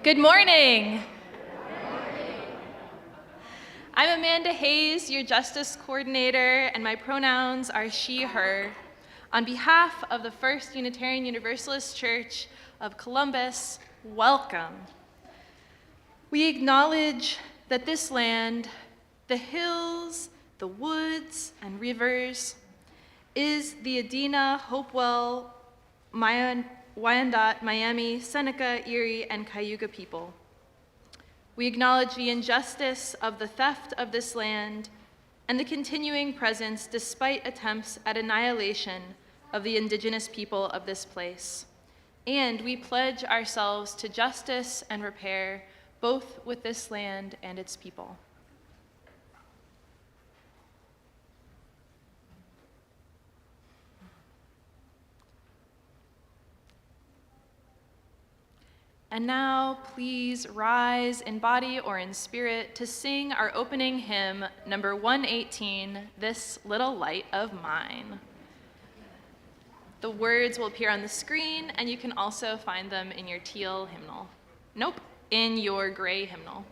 Good morning. I'm Amanda Hayes, your Justice Coordinator, and my pronouns are she, her. On behalf of the First Unitarian Universalist Church of Columbus, welcome. We acknowledge that this land, the hills, the woods, and rivers, is the Adena, Hopewell, Wyandotte, Miami, Seneca, Erie, and Cayuga people. We acknowledge the injustice of the theft of this land and the continuing presence, despite attempts at annihilation, of the indigenous people of this place. And we pledge ourselves to justice and repair, both with this land and its people. And now, please rise in body or in spirit to sing our opening hymn, number 118, This Little Light of Mine. The words will appear on the screen, and you can also find them in your teal hymnal. Nope, in your gray hymnal.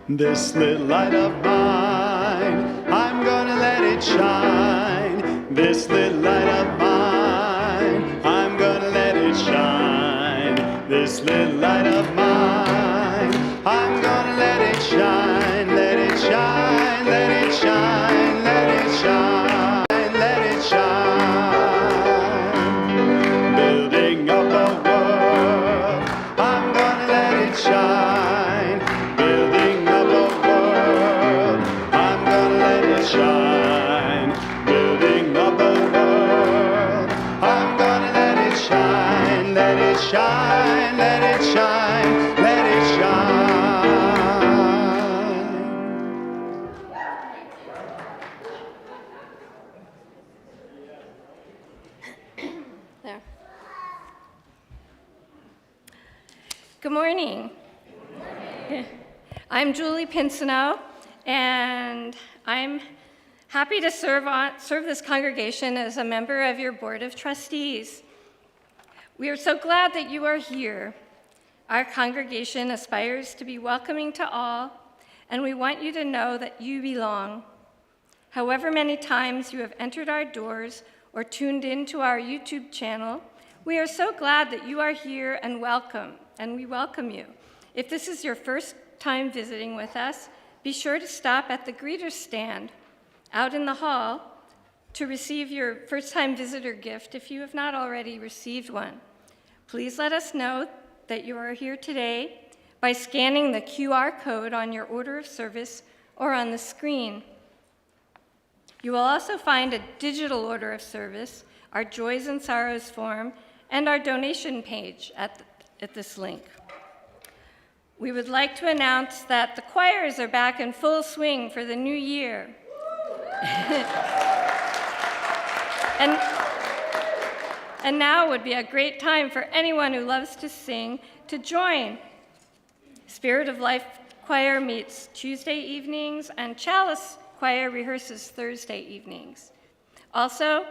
This little light of mine, I'm gonna let it shine. This little light of mine, I'm gonna let it shine. This little light of mine, I'm gonna let it shine. Let it shine, let it shine, let it shine, let it shine. Building up a world, I'm gonna let it shine. Shine, building up a world. I'm gonna let it shine, let it shine, let it shine, let it shine. There. Good morning. I'm Julie Pinsino, and I'm happy to serve this congregation as a member of your Board of Trustees. We are so glad that you are here. Our congregation aspires to be welcoming to all, and we want you to know that you belong. However many times you have entered our doors or tuned into our YouTube channel, we are so glad that you are here and we welcome you. If this is your first time visiting with us, be sure to stop at the greeter stand out in the hall to receive your first-time visitor gift if you have not already received one. Please let us know that you are here today by scanning the QR code on your order of service or on the screen. You will also find a digital order of service, our Joys and Sorrows form, and our donation page at this link. We would like to announce that the choirs are back in full swing for the new year. And now would be a great time for anyone who loves to sing to join. Spirit of Life Choir meets Tuesday evenings, and Chalice Choir rehearses Thursday evenings. Also,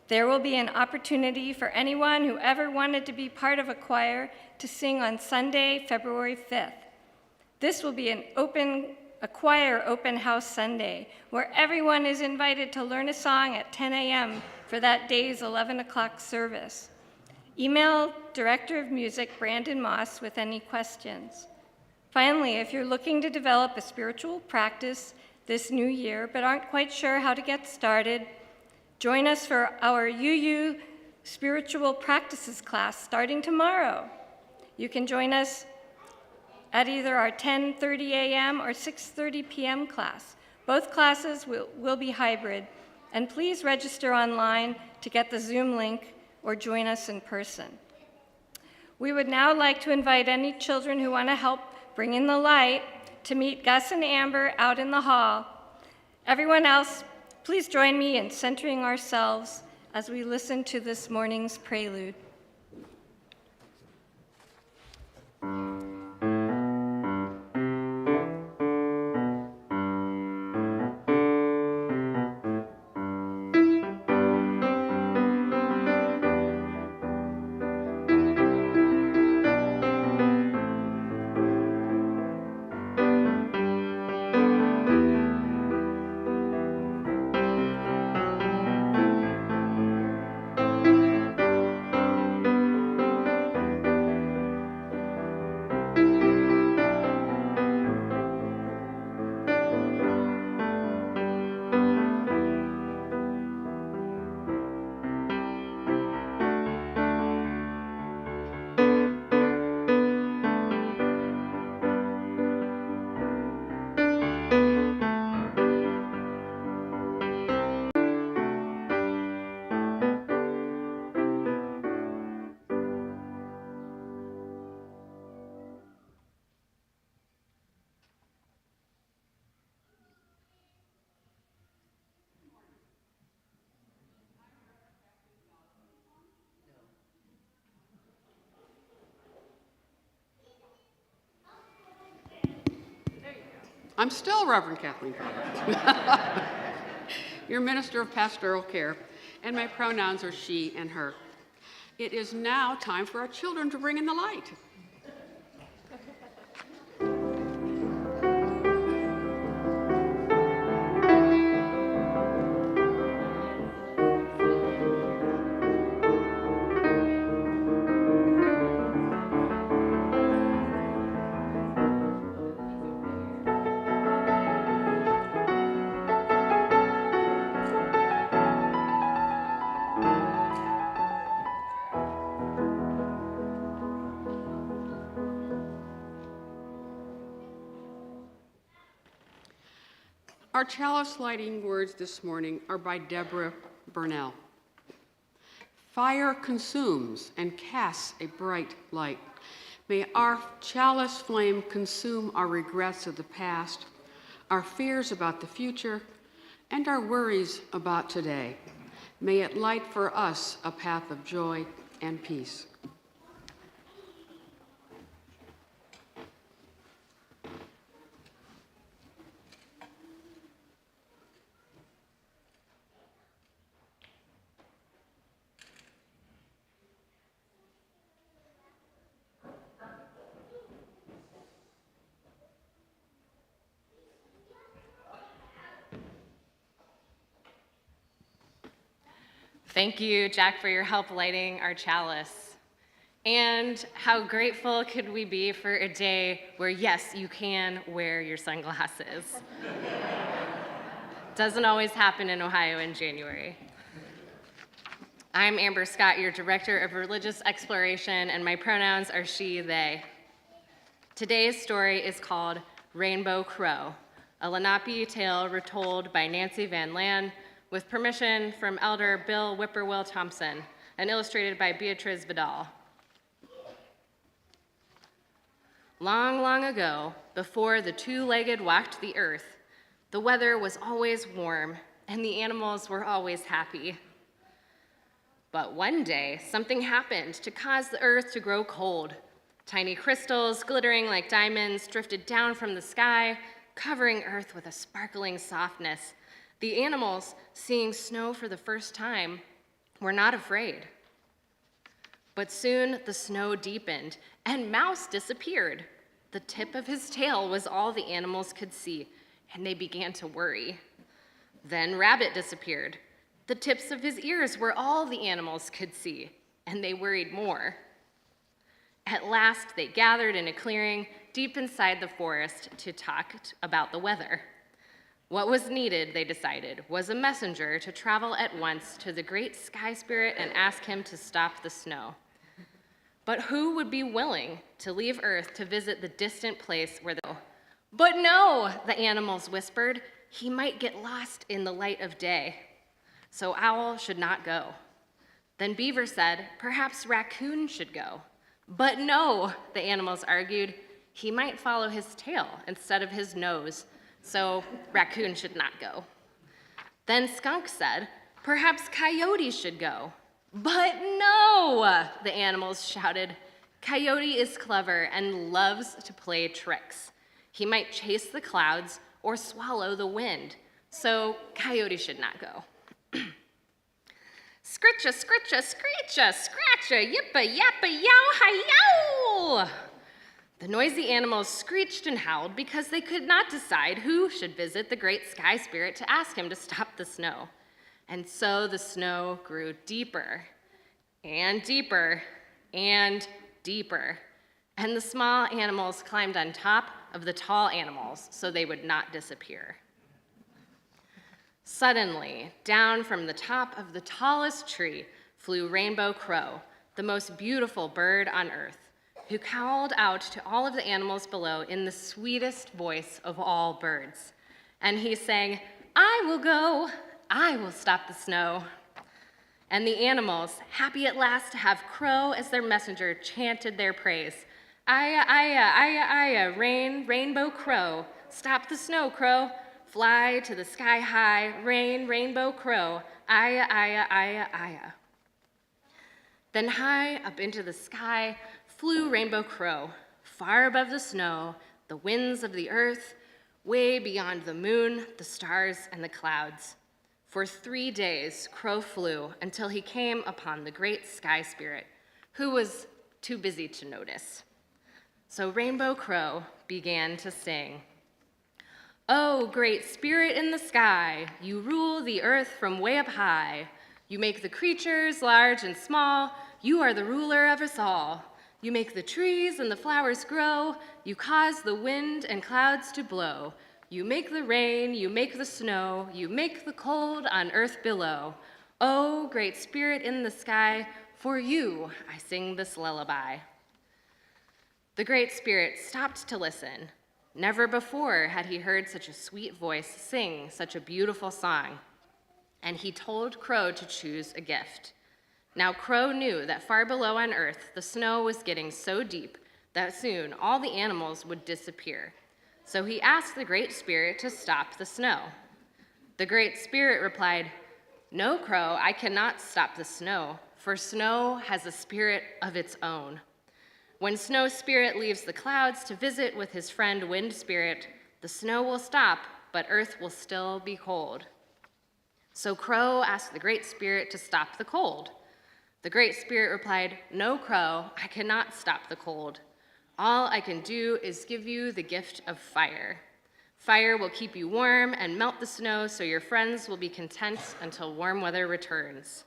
there will be an opportunity for anyone who ever wanted to be part of a choir to sing on Sunday, February 5th. This will be a choir open house Sunday, where everyone is invited to learn a song at 10 a.m. for that day's 11 o'clock service. Email Director of Music Brandon Moss with any questions. Finally, if you're looking to develop a spiritual practice this new year but aren't quite sure how to get started, join us for our UU Spiritual Practices class starting tomorrow. You can join us at either our 10:30 a.m. or 6:30 p.m. class. Both classes will be hybrid, and please register online to get the Zoom link or join us in person. We would now like to invite any children who want to help bring in the light to meet Gus and Amber out in the hall. Everyone else, please join me in centering ourselves as we listen to this morning's prelude. I'm still Reverend Kathleen Carter, your Minister of Pastoral Care, and my pronouns are she and her. It is now time for our children to bring in the light. Our chalice lighting words this morning are by Deborah Burnell. Fire consumes and casts a bright light. May our chalice flame consume our regrets of the past, our fears about the future, and our worries about today. May it light for us a path of joy and peace. Thank you, Jack, for your help lighting our chalice. And how grateful could we be for a day where, yes, you can wear your sunglasses. Doesn't always happen in Ohio in January. I'm Amber Scott, your Director of Religious Exploration, and my pronouns are she, they. Today's story is called Rainbow Crow, a Lenape tale retold by Nancy Van Lan, with permission from Elder Bill Whippoorwill Thompson, and illustrated by Beatriz Vidal. Long, long ago, before the two-legged walked the earth, the weather was always warm, and the animals were always happy. But one day, something happened to cause the earth to grow cold. Tiny crystals, glittering like diamonds, drifted down from the sky, covering earth with a sparkling softness. The animals, seeing snow for the first time, were not afraid. But soon the snow deepened, and Mouse disappeared. The tip of his tail was all the animals could see, and they began to worry. Then Rabbit disappeared. The tips of his ears were all the animals could see, and they worried more. At last, they gathered in a clearing deep inside the forest to talk about the weather. What was needed, they decided, was a messenger to travel at once to the great sky spirit and ask him to stop the snow. But who would be willing to leave Earth to visit the distant place where the... But no, the animals whispered, he might get lost in the light of day. So Owl should not go. Then Beaver said, perhaps Raccoon should go. But no, the animals argued, he might follow his tail instead of his nose. So Raccoon should not go. Then Skunk said, perhaps Coyote should go. But no, the animals shouted. Coyote is clever and loves to play tricks. He might chase the clouds or swallow the wind. So Coyote should not go. Scritcha, scritcha, screecha, scratcha, yippa, yappa, yow, hi-yow! The noisy animals screeched and howled because they could not decide who should visit the great sky spirit to ask him to stop the snow. And so the snow grew deeper and deeper and deeper. And the small animals climbed on top of the tall animals so they would not disappear. Suddenly, down from the top of the tallest tree flew Rainbow Crow, the most beautiful bird on earth, who called out to all of the animals below in the sweetest voice of all birds. And he sang, I will go, I will stop the snow. And the animals, happy at last to have Crow as their messenger, chanted their praise. Aya, aya, aya, aya, Rainbow Crow, stop the snow, Crow. Fly to the sky high, Rainbow Crow, aya, aya, aya, aya. Then high up into the sky flew Rainbow Crow, far above the snow, the winds of the earth, way beyond the moon, the stars, and the clouds. For 3 days, Crow flew until he came upon the great sky spirit, who was too busy to notice. So Rainbow Crow began to sing. "Oh, great spirit in the sky, you rule the earth from way up high. You make the creatures large and small, you are the ruler of us all. You make the trees and the flowers grow, you cause the wind and clouds to blow. You make the rain, you make the snow, you make the cold on earth below. Oh, great spirit in the sky, for you I sing this lullaby." The great spirit stopped to listen. Never before had he heard such a sweet voice sing such a beautiful song. And he told Crow to choose a gift. Now Crow knew that far below on earth, the snow was getting so deep that soon all the animals would disappear. So he asked the Great Spirit to stop the snow. The Great Spirit replied, "No, Crow, I cannot stop the snow, for snow has a spirit of its own. When Snow Spirit leaves the clouds to visit with his friend Wind Spirit, the snow will stop, but earth will still be cold." So Crow asked the Great Spirit to stop the cold. The Great Spirit replied, "No, Crow, I cannot stop the cold. All I can do is give you the gift of fire. Fire will keep you warm and melt the snow so your friends will be content until warm weather returns."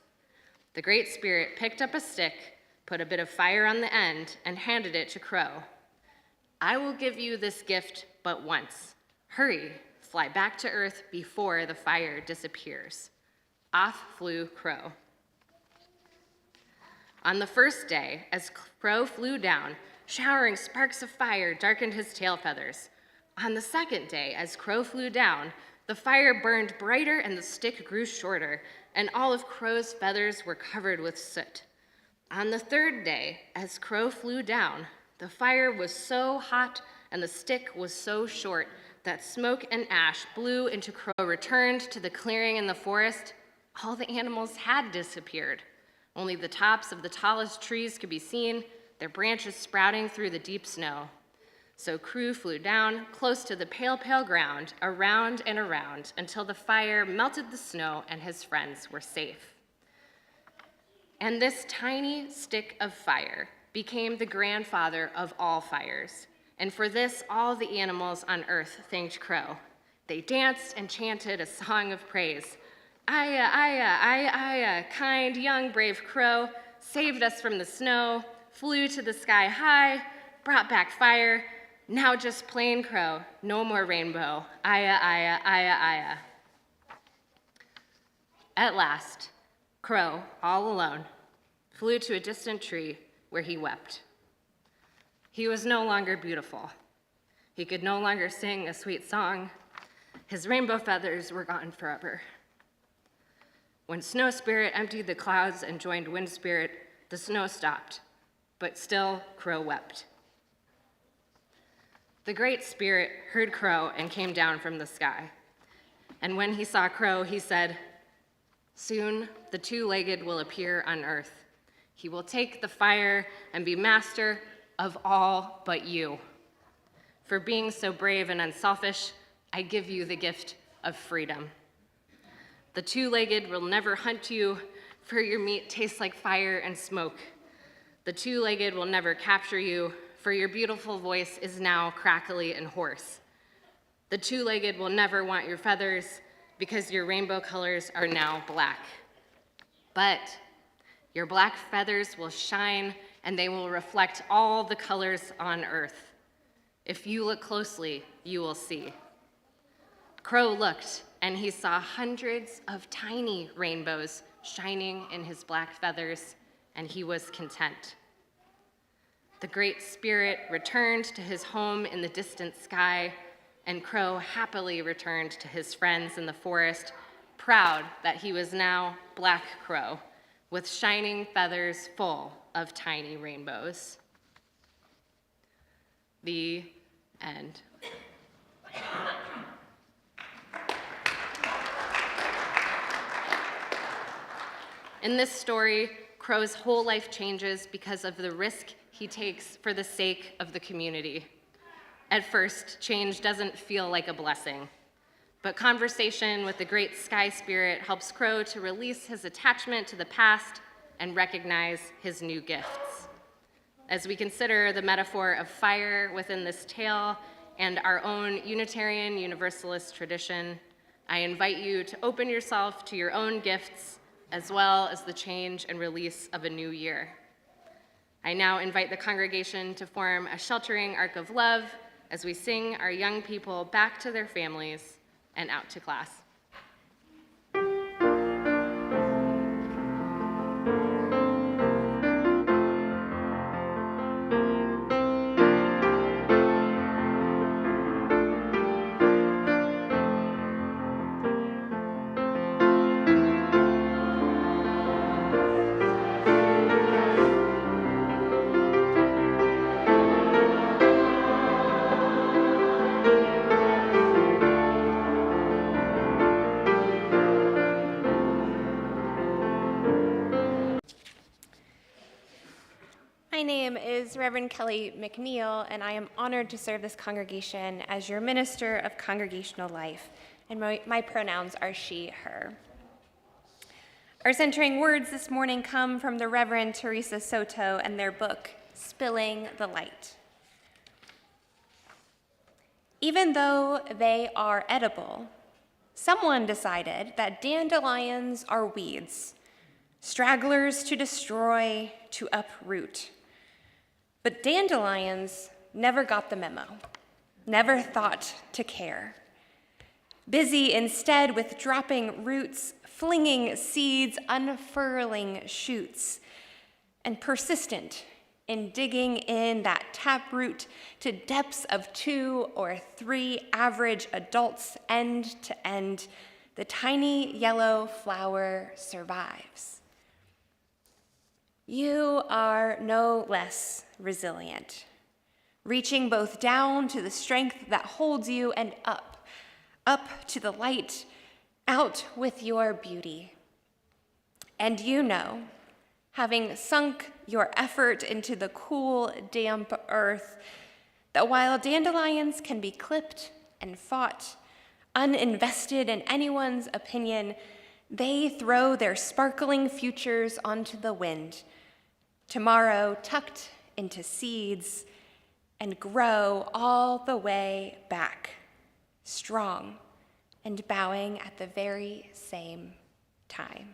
The Great Spirit picked up a stick, put a bit of fire on the end, and handed it to Crow. "I will give you this gift but once. Hurry, fly back to earth before the fire disappears." Off flew Crow. On the first day, as Crow flew down, showering sparks of fire darkened his tail feathers. On the second day, as Crow flew down, the fire burned brighter and the stick grew shorter, and all of Crow's feathers were covered with soot. On the third day, as Crow flew down, the fire was so hot and the stick was so short that smoke and ash blew into Crow returned to the clearing in the forest. All the animals had disappeared. Only the tops of the tallest trees could be seen, their branches sprouting through the deep snow. So Crow flew down close to the pale, pale ground, around and around, until the fire melted the snow and his friends were safe. And this tiny stick of fire became the grandfather of all fires. And for this, all the animals on earth thanked Crow. They danced and chanted a song of praise. "Aya, aya, aya, aya, kind, young, brave Crow, saved us from the snow, flew to the sky high, brought back fire. Now just plain Crow, no more rainbow. Aya, aya, aya, aya." At last, Crow, all alone, flew to a distant tree where he wept. He was no longer beautiful. He could no longer sing a sweet song. His rainbow feathers were gone forever. When Snow Spirit emptied the clouds and joined Wind Spirit, the snow stopped, but still Crow wept. The Great Spirit heard Crow and came down from the sky. And when he saw Crow, he said, "Soon the two-legged will appear on earth. He will take the fire and be master of all but you. For being so brave and unselfish, I give you the gift of freedom. The two-legged will never hunt you, for your meat tastes like fire and smoke. The two-legged will never capture you, for your beautiful voice is now crackly and hoarse. The two-legged will never want your feathers, because your rainbow colors are now black. But your black feathers will shine, and they will reflect all the colors on earth. If you look closely, you will see." Crow looked, and he saw hundreds of tiny rainbows shining in his black feathers, and he was content. The Great Spirit returned to his home in the distant sky, and Crow happily returned to his friends in the forest, proud that he was now Black Crow, with shining feathers full of tiny rainbows. The end. In this story, Crow's whole life changes because of the risk he takes for the sake of the community. At first, change doesn't feel like a blessing, but conversation with the great sky spirit helps Crow to release his attachment to the past and recognize his new gifts. As we consider the metaphor of fire within this tale and our own Unitarian Universalist tradition, I invite you to open yourself to your own gifts as well as the change and release of a new year. I now invite the congregation to form a sheltering arc of love as we sing our young people back to their families and out to class. My name is Reverend Kelly McNeil, and I am honored to serve this congregation as your minister of congregational life, and my pronouns are she, her. Our centering words this morning come from the Reverend Teresa Soto and their book, Spilling the Light. Even though they are edible, someone decided that dandelions are weeds, stragglers to destroy, to uproot. But dandelions never got the memo, never thought to care. Busy instead with dropping roots, flinging seeds, unfurling shoots, and persistent in digging in that taproot to depths of 2 or 3 average adults end to end, the tiny yellow flower survives. You are no less resilient, reaching both down to the strength that holds you and up to the light, out with your beauty. And you know, having sunk your effort into the cool, damp earth, that while dandelions can be clipped and fought, uninvested in anyone's opinion, they throw their sparkling futures onto the wind, tomorrow tucked into seeds, and grow all the way back, strong and bowing at the very same time.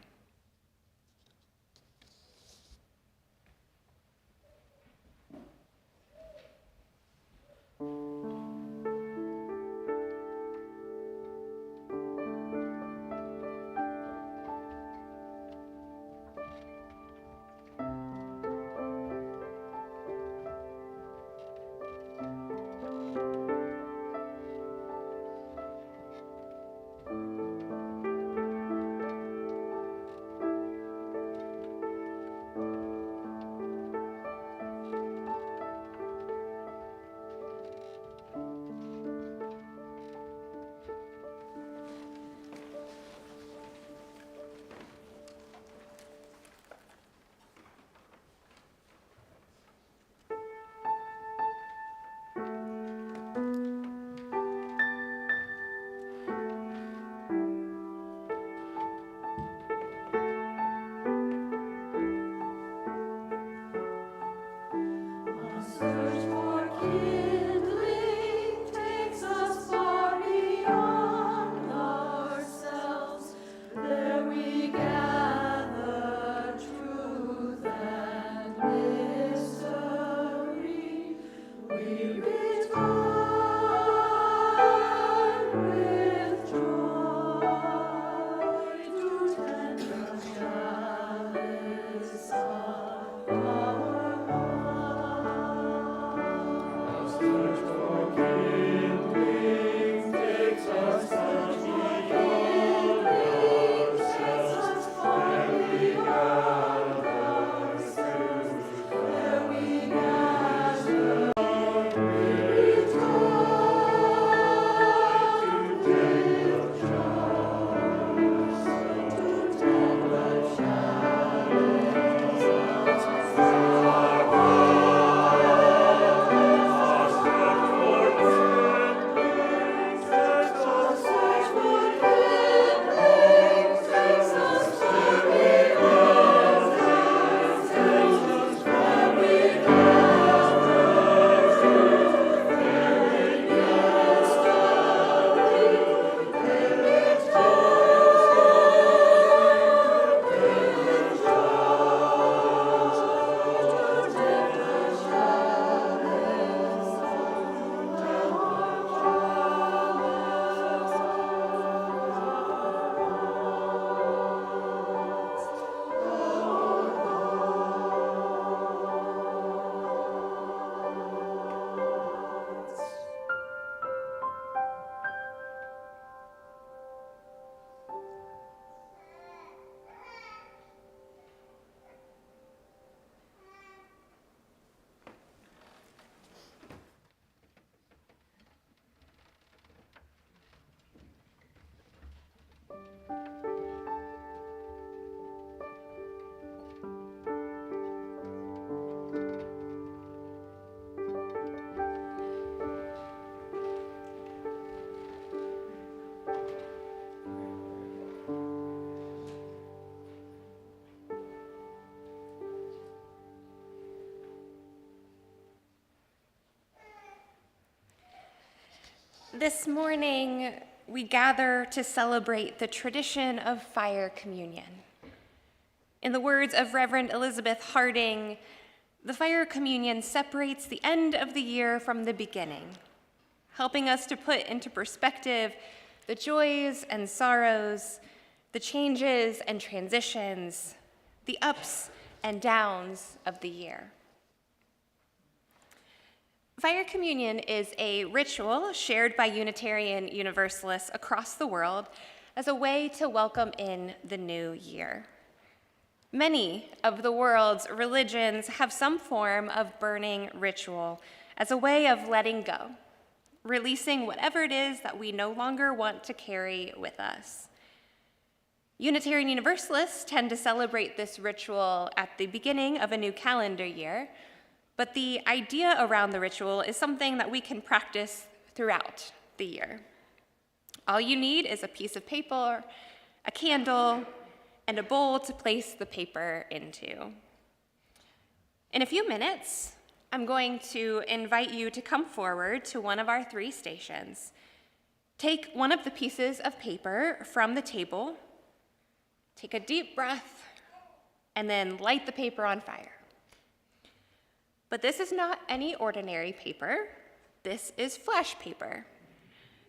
This morning, we gather to celebrate the tradition of fire communion. In the words of Reverend Elizabeth Harding, the fire communion separates the end of the year from the beginning, helping us to put into perspective the joys and sorrows, the changes and transitions, the ups and downs of the year. Fire communion is a ritual shared by Unitarian Universalists across the world as a way to welcome in the new year. Many of the world's religions have some form of burning ritual as a way of letting go, releasing whatever it is that we no longer want to carry with us. Unitarian Universalists tend to celebrate this ritual at the beginning of a new calendar year, but the idea around the ritual is something that we can practice throughout the year. All you need is a piece of paper, a candle, and a bowl to place the paper into. In a few minutes, I'm going to invite you to come forward to one of our 3 stations. Take one of the pieces of paper from the table, take a deep breath, and then light the paper on fire. But this is not any ordinary paper. This is flash paper.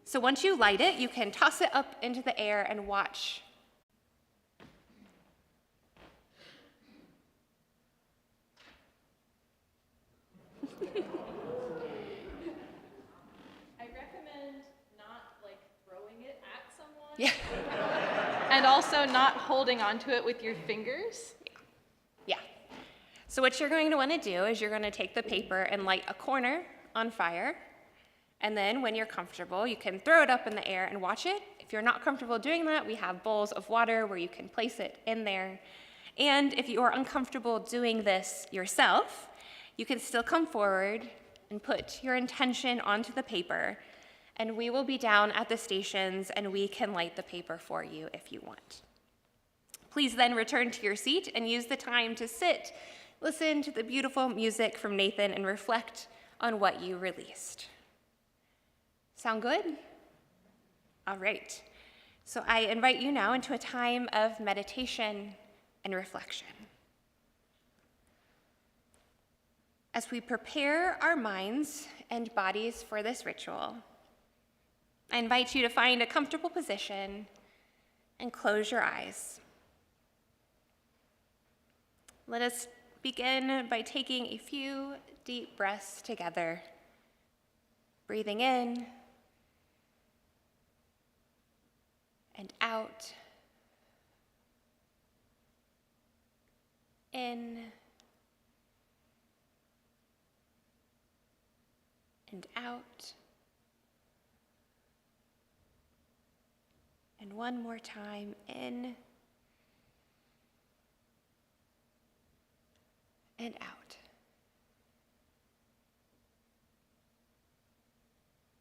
So once you light it, you can toss it up into the air and watch. I recommend not throwing it at someone. Yeah. And also not holding onto it with your fingers. Yeah. So what you're going to want to do is you're going to take the paper and light a corner on fire. And then when you're comfortable, you can throw it up in the air and watch it. If you're not comfortable doing that, we have bowls of water where you can place it in there. And if you are uncomfortable doing this yourself, you can still come forward and put your intention onto the paper, and we will be down at the stations and we can light the paper for you if you want. Please then return to your seat and use the time to sit, listen to the beautiful music from Nathan, and reflect on what you released. Sound good? All right. So I invite you now into a time of meditation and reflection. As we prepare our minds and bodies for this ritual, I invite you to find a comfortable position and close your eyes. Let us begin by taking a few deep breaths together, breathing in and out, in and out, and one more time, in and out.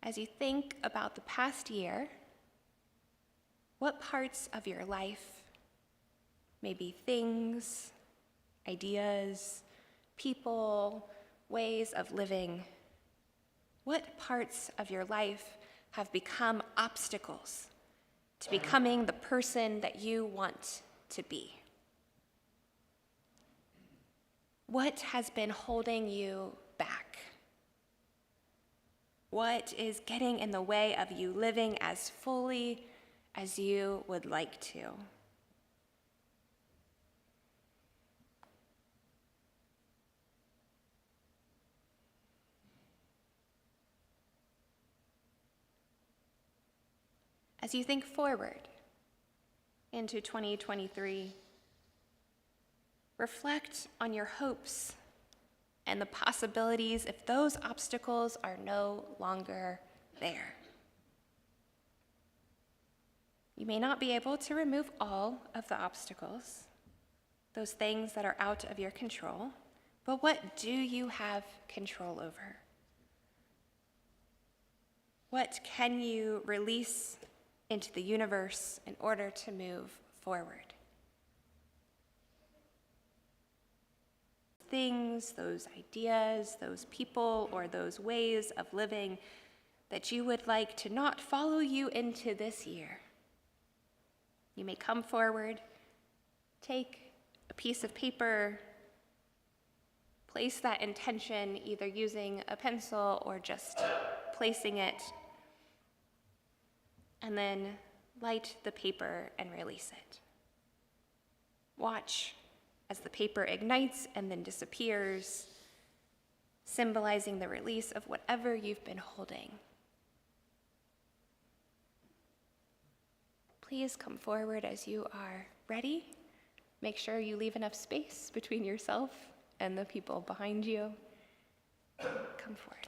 As you think about the past year, what parts of your life, maybe things, ideas, people, ways of living, what parts of your life have become obstacles to becoming the person that you want to be? What has been holding you back? What is getting in the way of you living as fully as you would like to? As you think forward into 2023, reflect on your hopes and the possibilities if those obstacles are no longer there. You may not be able to remove all of the obstacles, those things that are out of your control, but what do you have control over? What can you release into the universe in order to move forward? Things, those ideas, those people, or those ways of living, that you would like to not follow you into this year. You may come forward, take a piece of paper, place that intention either using a pencil or just placing it, and then light the paper and release it. Watch as the paper ignites and then disappears, symbolizing the release of whatever you've been holding. Please come forward as you are ready. Make sure you leave enough space between yourself and the people behind you. Come forward.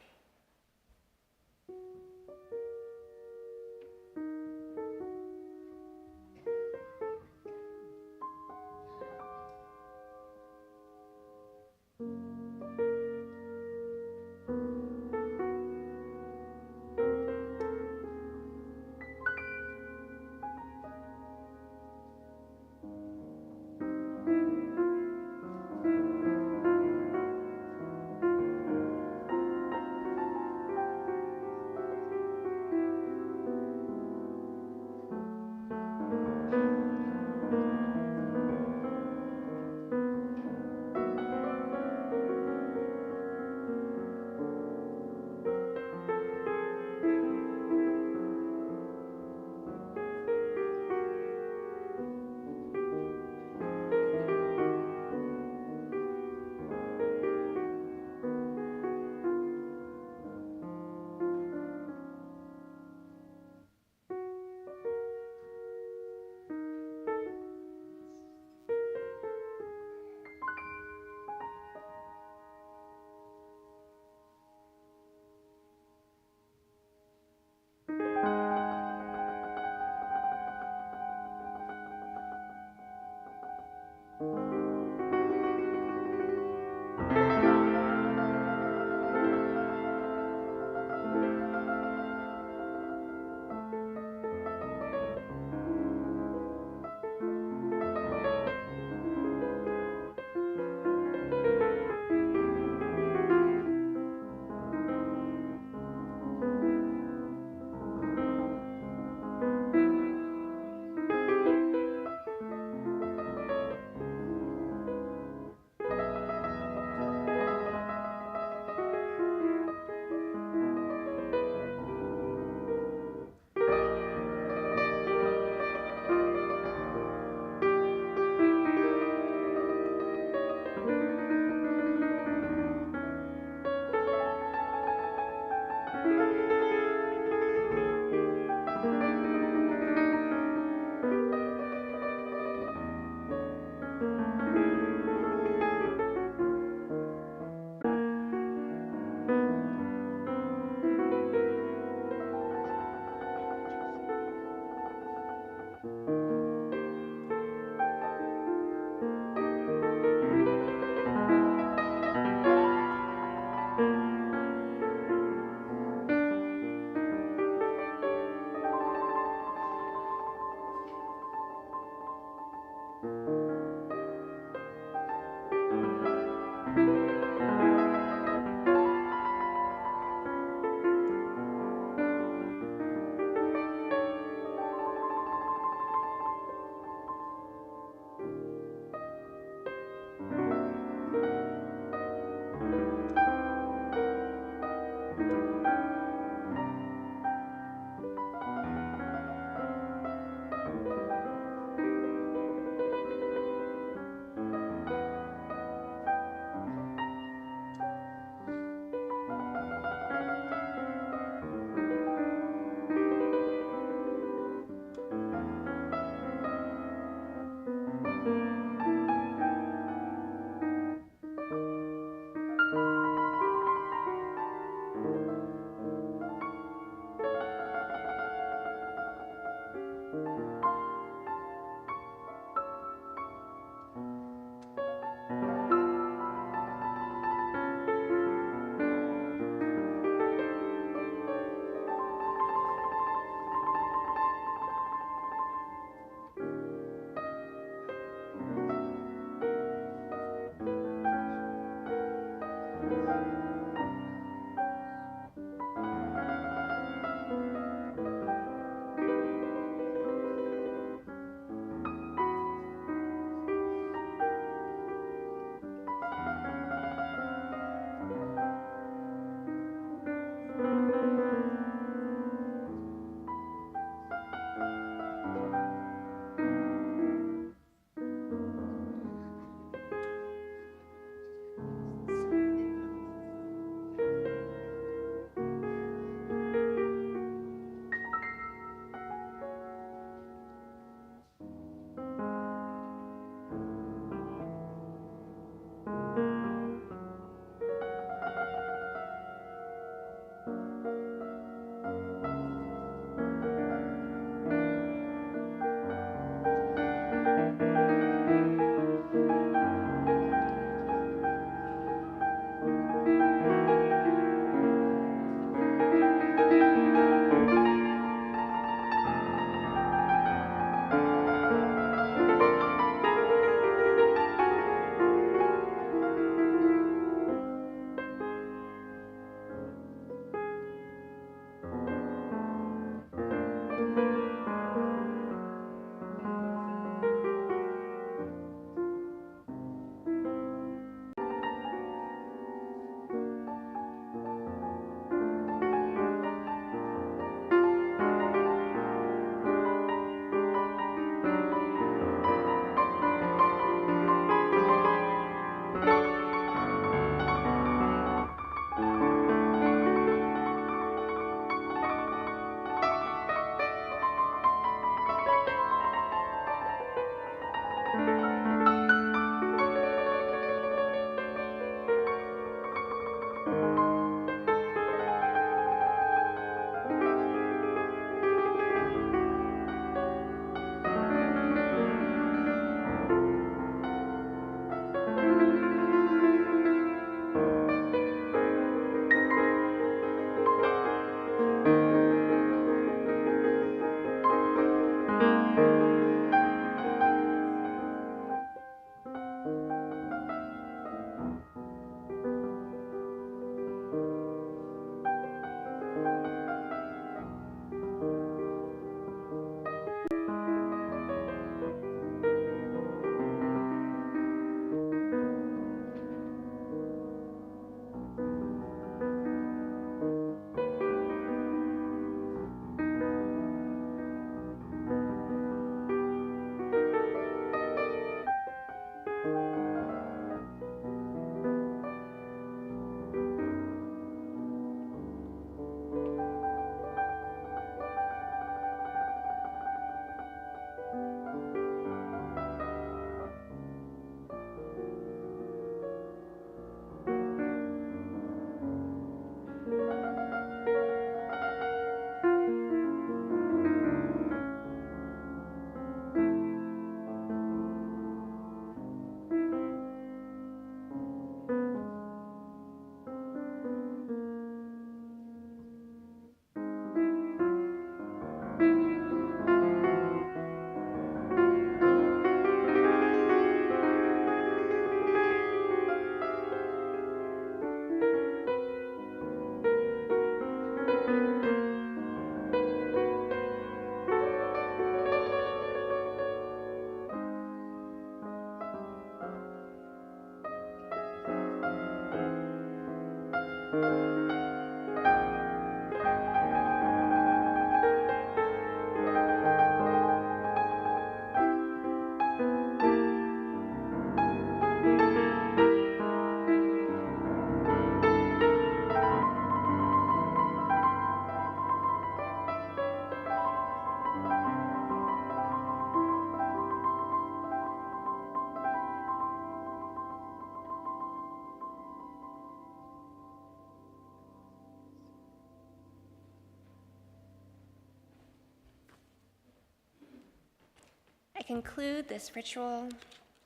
I conclude this ritual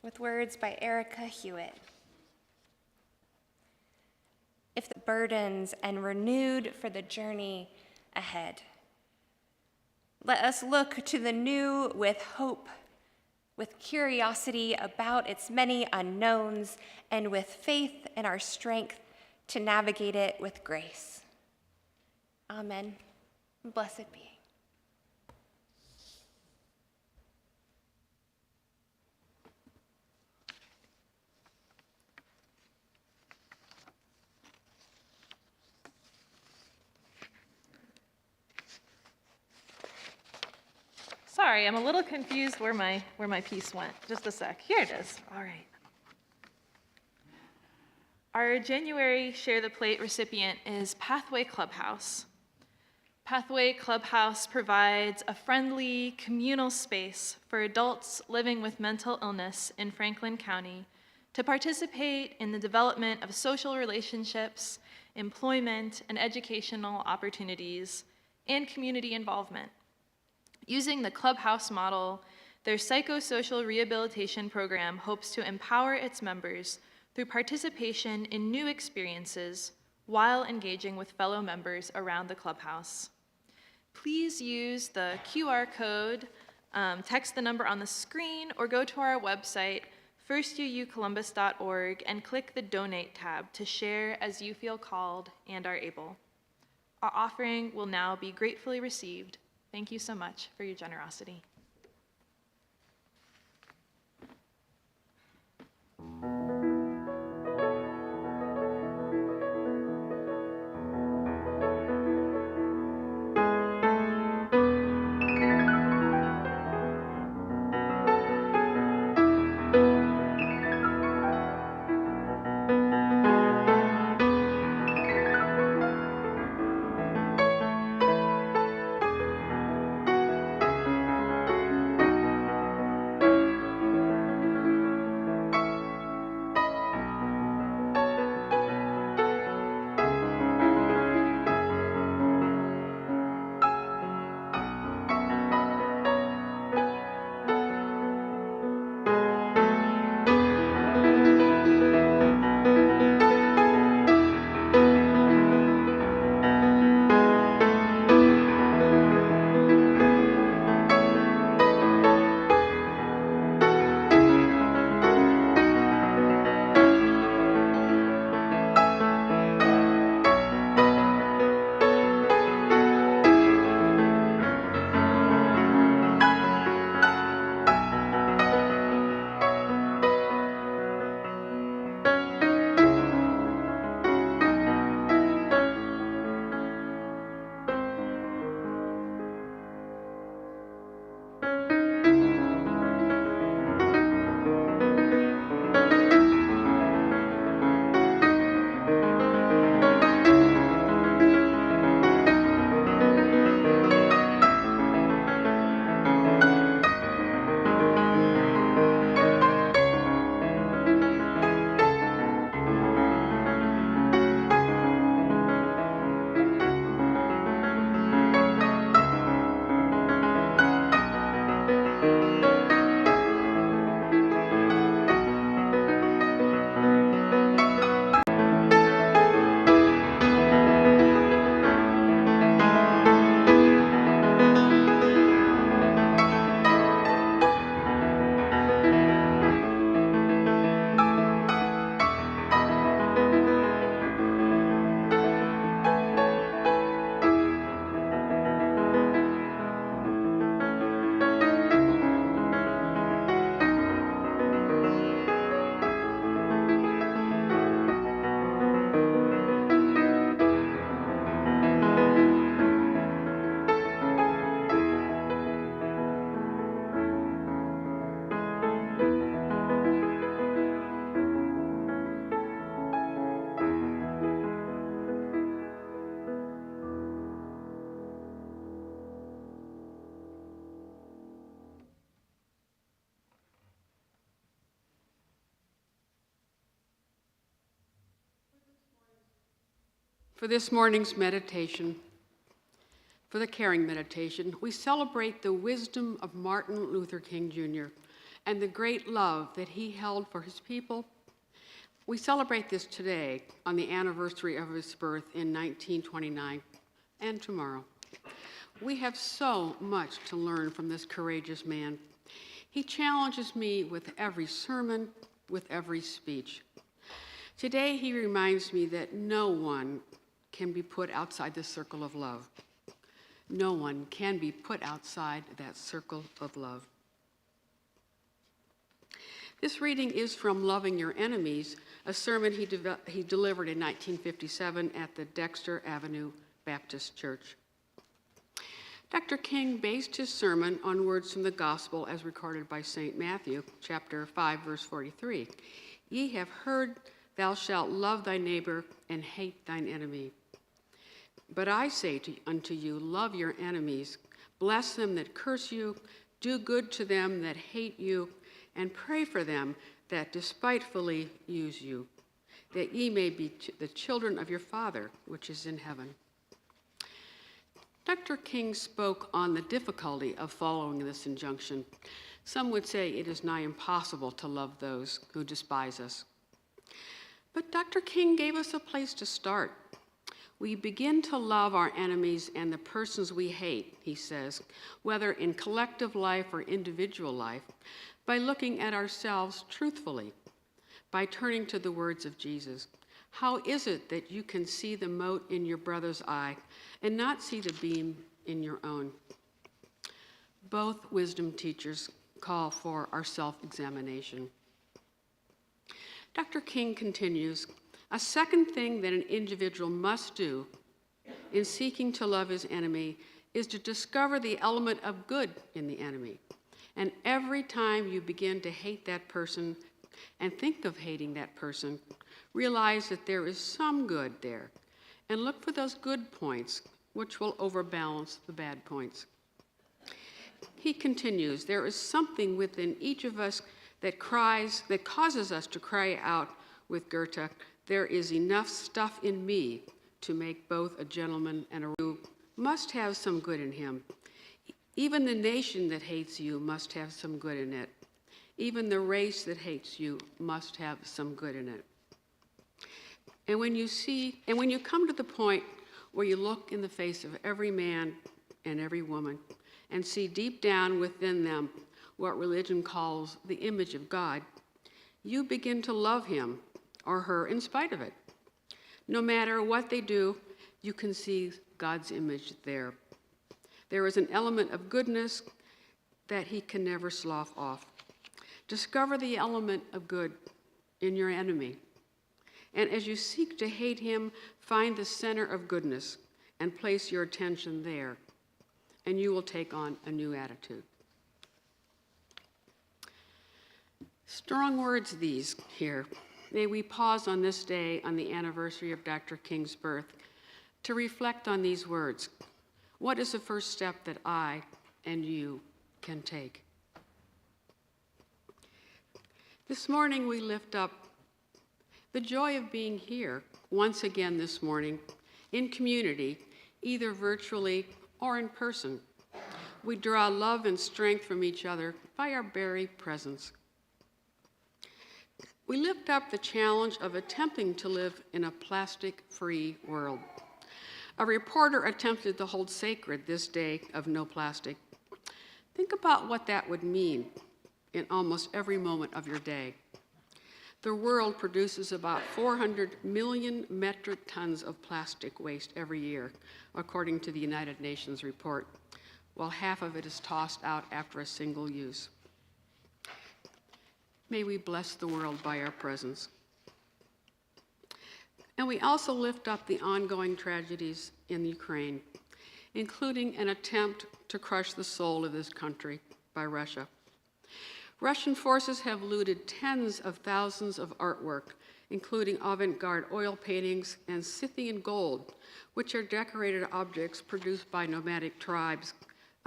with words by Erica Hewitt. If the burdens and renewed for the journey ahead, let us look to the new with hope, with curiosity about its many unknowns, and with faith in our strength to navigate it with grace. Amen. Blessed be. Sorry, I'm a little confused where my piece went. Just a sec. Here it is. All right. Our January Share the Plate recipient is Pathway Clubhouse. Pathway Clubhouse provides a friendly, communal space for adults living with mental illness in Franklin County to participate in the development of social relationships, employment, and educational opportunities, and community involvement. Using the Clubhouse model, their psychosocial rehabilitation program hopes to empower its members through participation in new experiences while engaging with fellow members around the Clubhouse. Please use the QR code, text the number on the screen, or go to our website, firstucolumbus.org, and click the Donate tab to share as you feel called and are able. Our offering will now be gratefully received. Thank you so much for your generosity. For this morning's meditation, for the caring meditation, we celebrate the wisdom of Martin Luther King Jr. and the great love that he held for his people. We celebrate this today on the anniversary of his birth in 1929 and tomorrow. We have so much to learn from this courageous man. He challenges me with every sermon, with every speech. Today, he reminds me that no one can be put outside the circle of love. No one can be put outside that circle of love. This reading is from Loving Your Enemies, a sermon he delivered in 1957 at the Dexter Avenue Baptist Church. Dr. King based his sermon on words from the gospel as recorded by St. Matthew, chapter 5, verse 43. Ye have heard, thou shalt love thy neighbor and hate thine enemy. But I say unto you, love your enemies, bless them that curse you, do good to them that hate you, and pray for them that despitefully use you, that ye may be the children of your Father which is in heaven. Dr. King spoke on the difficulty of following this injunction. Some would say it is nigh impossible to love those who despise us. But Dr. King gave us a place to start. We begin to love our enemies and the persons we hate, he says, whether in collective life or individual life, by looking at ourselves truthfully, by turning to the words of Jesus. How is it that you can see the mote in your brother's eye and not see the beam in your own? Both wisdom teachers call for our self-examination. Dr. King continues, a second thing that an individual must do in seeking to love his enemy is to discover the element of good in the enemy. And every time you begin to hate that person and think of hating that person, realize that there is some good there and look for those good points which will overbalance the bad points. He continues, there is something within each of us that causes us to cry out with Goethe, there is enough stuff in me to make both a gentleman and a you must have some good in him. Even the nation that hates you must have some good in it. Even the race that hates you must have some good in it. And when you come to the point where you look in the face of every man and every woman and see deep down within them what religion calls the image of God, you begin to love him or her in spite of it. No matter what they do, you can see God's image there. There is an element of goodness that he can never slough off. Discover the element of good in your enemy. And as you seek to hate him, find the center of goodness and place your attention there, and you will take on a new attitude. Strong words these here. May we pause on this day, on the anniversary of Dr. King's birth, to reflect on these words. What is the first step that I and you can take? This morning we lift up the joy of being here once again this morning in community, either virtually or in person. We draw love and strength from each other by our very presence. We lift up the challenge of attempting to live in a plastic-free world. A reporter attempted to hold sacred this day of no plastic. Think about what that would mean in almost every moment of your day. The world produces about 400 million metric tons of plastic waste every year, according to the United Nations report, while half of it is tossed out after a single use. May we bless the world by our presence. And we also lift up the ongoing tragedies in Ukraine, including an attempt to crush the soul of this country by Russia. Russian forces have looted tens of thousands of artwork, including avant-garde oil paintings and Scythian gold, which are decorated objects produced by nomadic tribes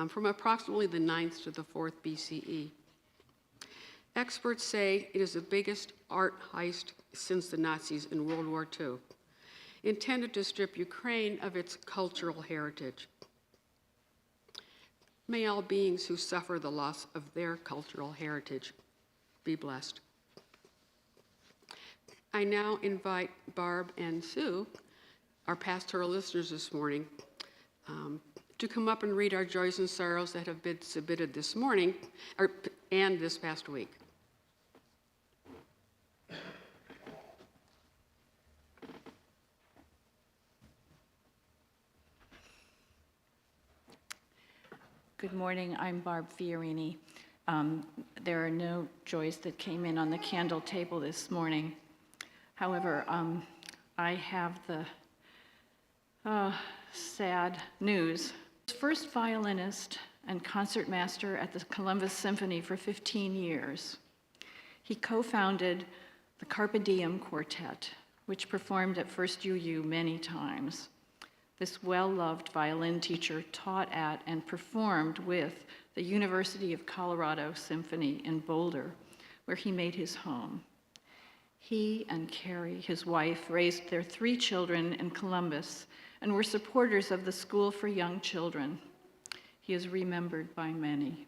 from approximately the 9th to the 4th BCE. Experts say it is the biggest art heist since the Nazis in World War II. intended to strip Ukraine of its cultural heritage. May all beings who suffer the loss of their cultural heritage be blessed. I now invite Barb and Sue, our pastoral listeners this morning, to come up and read our joys and sorrows that have been submitted this morning and this past week. Good morning, I'm Barb Fiorini. There are no joys that came in on the candle table this morning. However, I have the sad news. First violinist and concertmaster at the Columbus Symphony for 15 years. He co-founded the Carpe Diem Quartet, which performed at First UU many times. This well-loved violin teacher taught at and performed with the University of Colorado Symphony in Boulder, where he made his home. He and Carrie, his wife, raised their 3 children in Columbus and were supporters of the School for Young Children. He is remembered by many.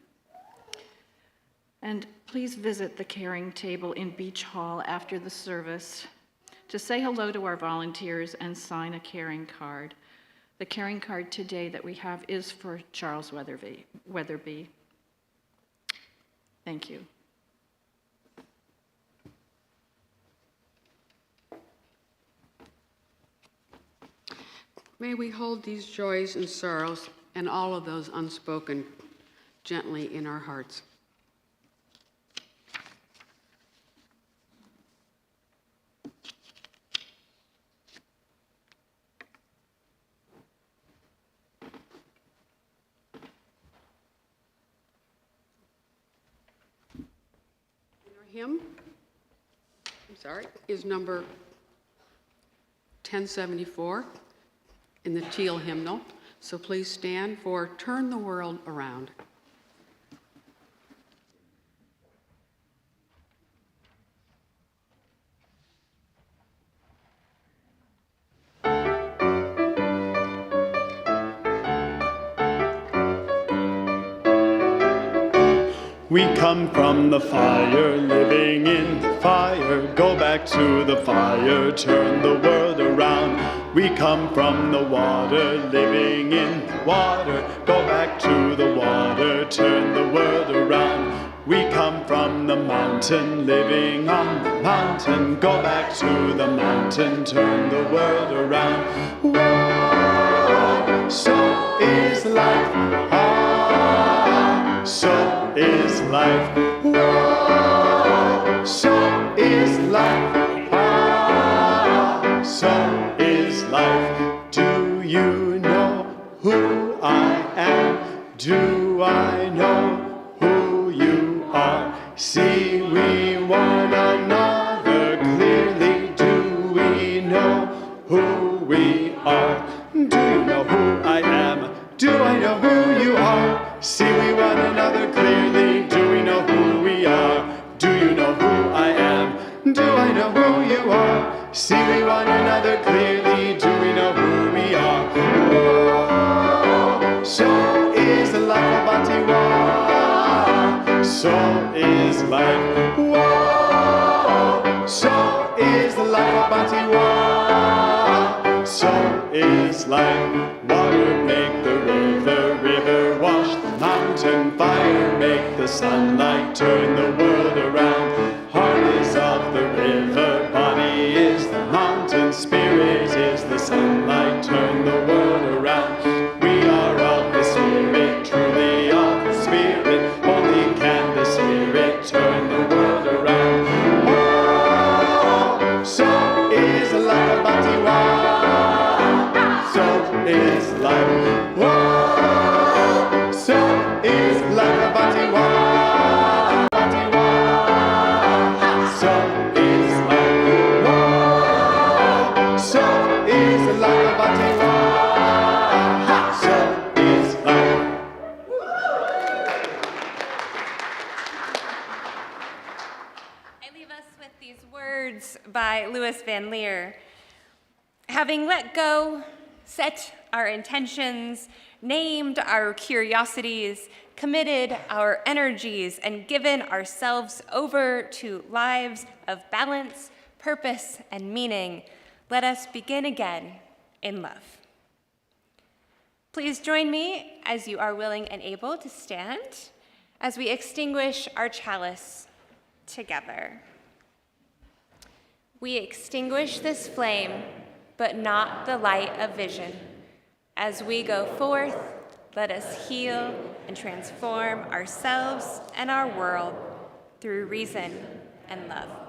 And please visit the caring table in Beach Hall after the service to say hello to our volunteers and sign a caring card. The caring card today that we have is for Charles Weatherby. Thank you. May we hold these joys and sorrows and all of those unspoken gently in our hearts. Hymn, is number 1074 in the Teal hymnal. So please stand for Turn the World Around. We come from the fire, living in the fire. Go back to the fire, turn the world around. We come from the water, living in the water. Go back to the water, turn the world around. We come from the mountain, living on the mountain. Go back to the mountain, turn the world around. Whoa, so is life. Ah, so is life. Whoa, so is life. Ah, so is life. Do you know who I am? Do I know who you are? See we one another clearly. Do we know who we are? Do you know who I am? Do I know who you are? See we one another clearly. Do we know who we are? Do you know who I am? Do I know who you are? See we one another clearly. Do we know who we are? Whoa, so is the life of Batiwa. So is life. Whoa, so is the life of Batiwa. So is life. Water make the river wash the mountain. Fire make the sunlight turn the world around. Heart is of the river, body is the mountain, spirit is the sunlight turn the world around. We are of the spirit, truly of the spirit. Only can the spirit turn the world around. Oh, so is the life of Batiwa. So is life. Whoa, so is life of Batiwa. Batiwa. So is life. Whoa, so is the life of Batiwa. So is life. I leave us with these words by Louis Van Leer. Having let go, set our intentions, named our curiosities, committed our energies, and given ourselves over to lives of balance, purpose, and meaning, let us begin again in love. Please join me, as you are willing and able, to stand as we extinguish our chalice together. We extinguish this flame, but not the light of vision. As we go forth, let us heal and transform ourselves and our world through reason and love.